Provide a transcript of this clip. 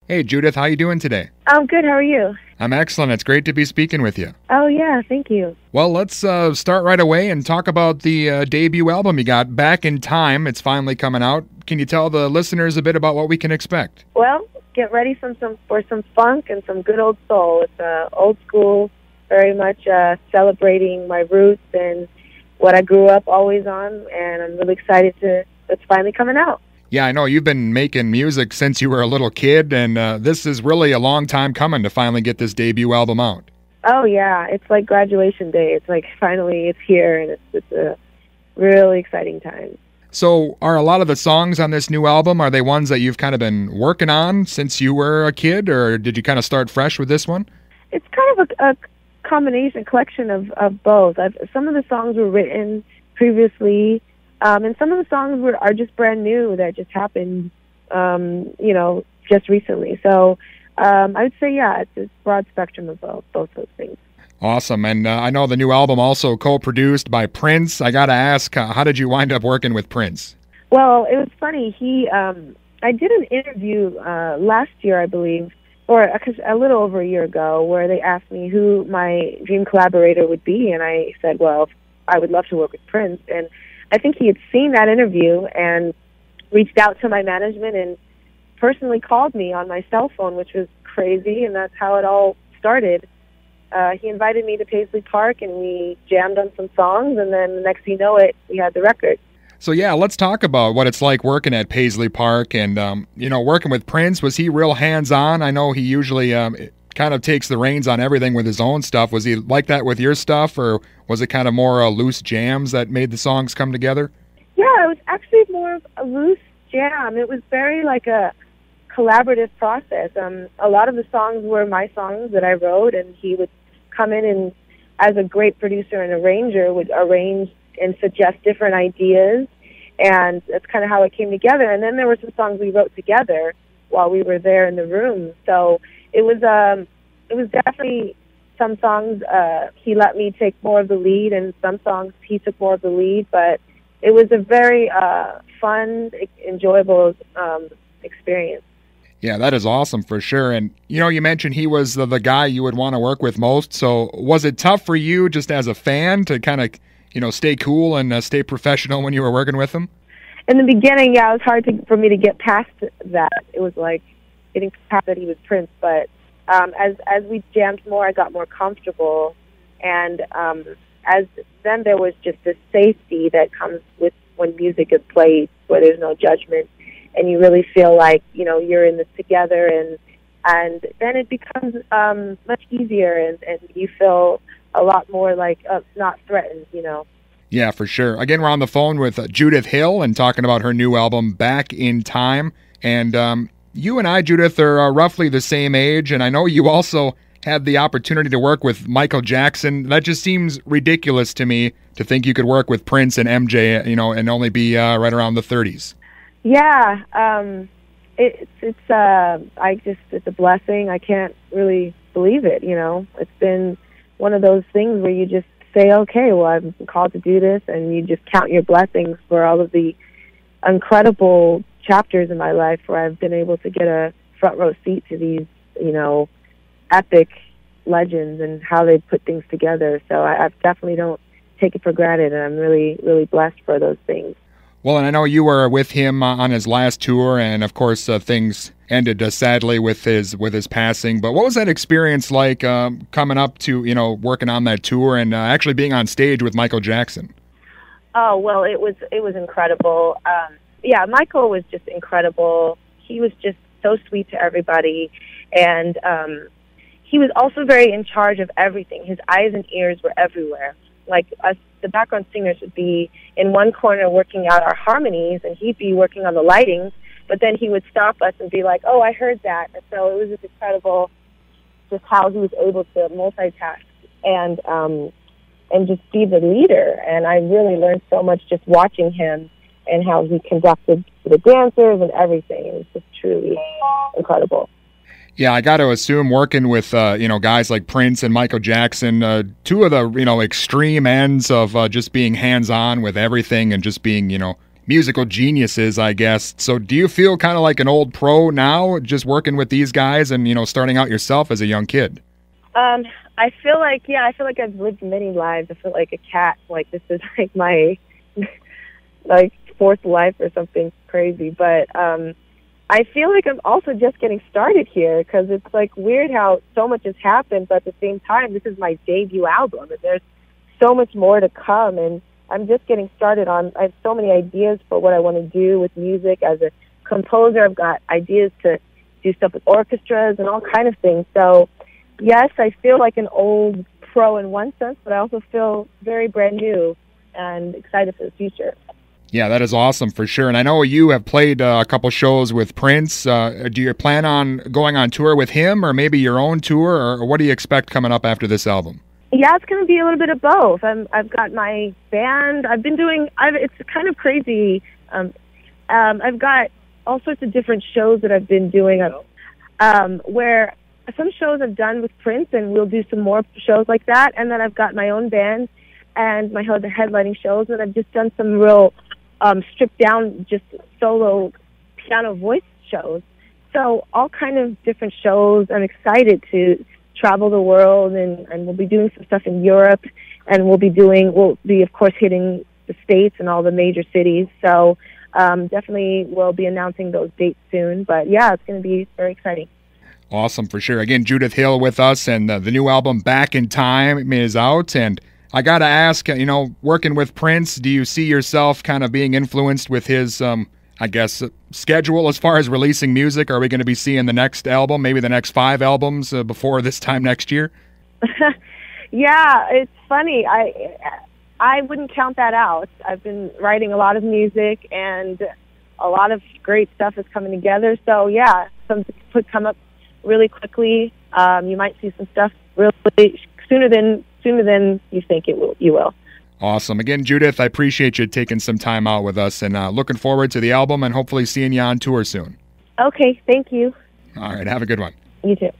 Hey, Judith, how you doing today? I'm good. How are you? I'm excellent. It's great to be speaking with you. Oh, yeah. Thank you. Well, let's start right away and talk about the debut album you got, Back in Time. It's finally coming out. Can you tell the listeners a bit about what we can expect? Well, get ready for some funk and some good old soul. It's old school, very much celebrating my roots and what I grew up always on, and I'm really excited it's finally coming out. Yeah, I know you've been making music since you were a little kid, and this is really a long time coming to finally get this debut album out. Oh, yeah. It's like graduation day. It's like finally it's here, and it's a really exciting time. So are a lot of the songs on this new album, are they ones that you've kind of been working on since you were a kid, or did you kind of start fresh with this one? It's kind of a combination, collection of both. Some of the songs were written previously, and some of the songs are just brand new that just happened, just recently. So I would say, yeah, it's a broad spectrum of both those things. Awesome. And I know the new album also co-produced by Prince. I got to ask, how did you wind up working with Prince? Well, it was funny. I did an interview last year, I believe, or a little over a year ago, where they asked me who my dream collaborator would be, and I said, well, I would love to work with Prince. And I think he had seen that interview and reached out to my management and personally called me on my cell phone, which was crazy, and that's how it all started. He invited me to Paisley Park, and we jammed on some songs, and then the next thing you know it, we had the record. So yeah, let's talk about what it's like working at Paisley Park and, working with Prince. Was he real hands-on? I know he usually kind of takes the reins on everything with his own stuff. Was he like that with your stuff, or was it kind of more loose jams that made the songs come together? Yeah, it was actually more of a loose jam. It was very like a collaborative process. A lot of the songs were my songs that I wrote, and he would come in and, as a great producer and arranger, would arrange and suggest different ideas, and that's kind of how it came together. And then there were some songs we wrote together while we were there in the room. So it was definitely some songs he let me take more of the lead, and some songs he took more of the lead. But it was a very fun, enjoyable experience. Yeah, that is awesome for sure. And, you mentioned he was the guy you would want to work with most. So was it tough for you just as a fan to kind of, stay cool and stay professional when you were working with him? In the beginning, yeah, it was hard for me to get past that. It was like getting past that he was Prince. But as we jammed more, I got more comfortable. And then there was just this safety that comes with when music is played, where there's no judgment. And you really feel like, you're in this together, and then it becomes much easier, and you feel a lot more like not threatened, Yeah, for sure. Again, we're on the phone with Judith Hill and talking about her new album, Back in Time. And you and I, Judith, are roughly the same age, and I know you also had the opportunity to work with Michael Jackson. That just seems ridiculous to me to think you could work with Prince and MJ, and only be right around the 30s. Yeah, it's a blessing. I can't really believe it. It's been one of those things where you just say, okay, well, I'm called to do this, and you just count your blessings for all of the incredible chapters in my life where I've been able to get a front row seat to these, epic legends and how they put things together. So I definitely don't take it for granted, and I'm really, really blessed for those things. Well, and I know you were with him on his last tour, and of course things ended sadly with his passing. But what was that experience like coming up to working on that tour and actually being on stage with Michael Jackson? Oh well, it was incredible. Yeah, Michael was just incredible. He was just so sweet to everybody, and he was also very in charge of everything. His eyes and ears were everywhere. Like us, the background singers would be in one corner working out our harmonies, and he'd be working on the lighting, but then he would stop us and be like, oh, I heard that. And so it was just incredible just how he was able to multitask and just be the leader. And I really learned so much just watching him and how he conducted the dancers and everything. It was just truly incredible. Yeah, I got to assume working with guys like Prince and Michael Jackson, two of the extreme ends of just being hands-on with everything and just being musical geniuses, I guess. So do you feel kind of like an old pro now, just working with these guys and, starting out yourself as a young kid? I feel like I've lived many lives. I feel like a cat. Like this is like my like fourth life or something crazy. But I feel like I'm also just getting started here because it's like weird how so much has happened, but at the same time, this is my debut album, and there's so much more to come. And I'm just getting started on. I have so many ideas for what I want to do with music as a composer. I've got ideas to do stuff with orchestras and all kind of things. So. Yes, I feel like an old pro in one sense, but I also feel very brand new and excited for the future. Yeah, that is awesome for sure. And I know you have played a couple shows with Prince. Do you plan on going on tour with him or maybe your own tour, or what do you expect coming up after this album? Yeah, it's going to be a little bit of both. I've got my band. It's kind of crazy. I've got all sorts of different shows that I've been doing where some shows I've done with Prince, and we'll do some more shows like that. And then I've got my own band and my other headlining shows, and I've just done some real stripped down, just solo piano voice shows. So all kind of different shows. I'm excited to travel the world, and we'll be doing some stuff in Europe, and we'll be of course hitting the States and all the major cities. So definitely we'll be announcing those dates soon. But yeah, it's going to be very exciting. Awesome, for sure. Again, Judith Hill with us, and the new album Back in Time is out. And I got to ask, working with Prince, do you see yourself kind of being influenced with his, schedule as far as releasing music? Are we going to be seeing the next album, maybe the next 5 albums before this time next year? Yeah, it's funny. I wouldn't count that out. I've been writing a lot of music, and a lot of great stuff is coming together. So, yeah, something could come up really quickly. You might see some stuff really sooner than you think you will. Awesome. Again, Judith, I appreciate you taking some time out with us, and looking forward to the album and hopefully seeing you on tour soon. Okay, thank you. All right, have a good one. You too.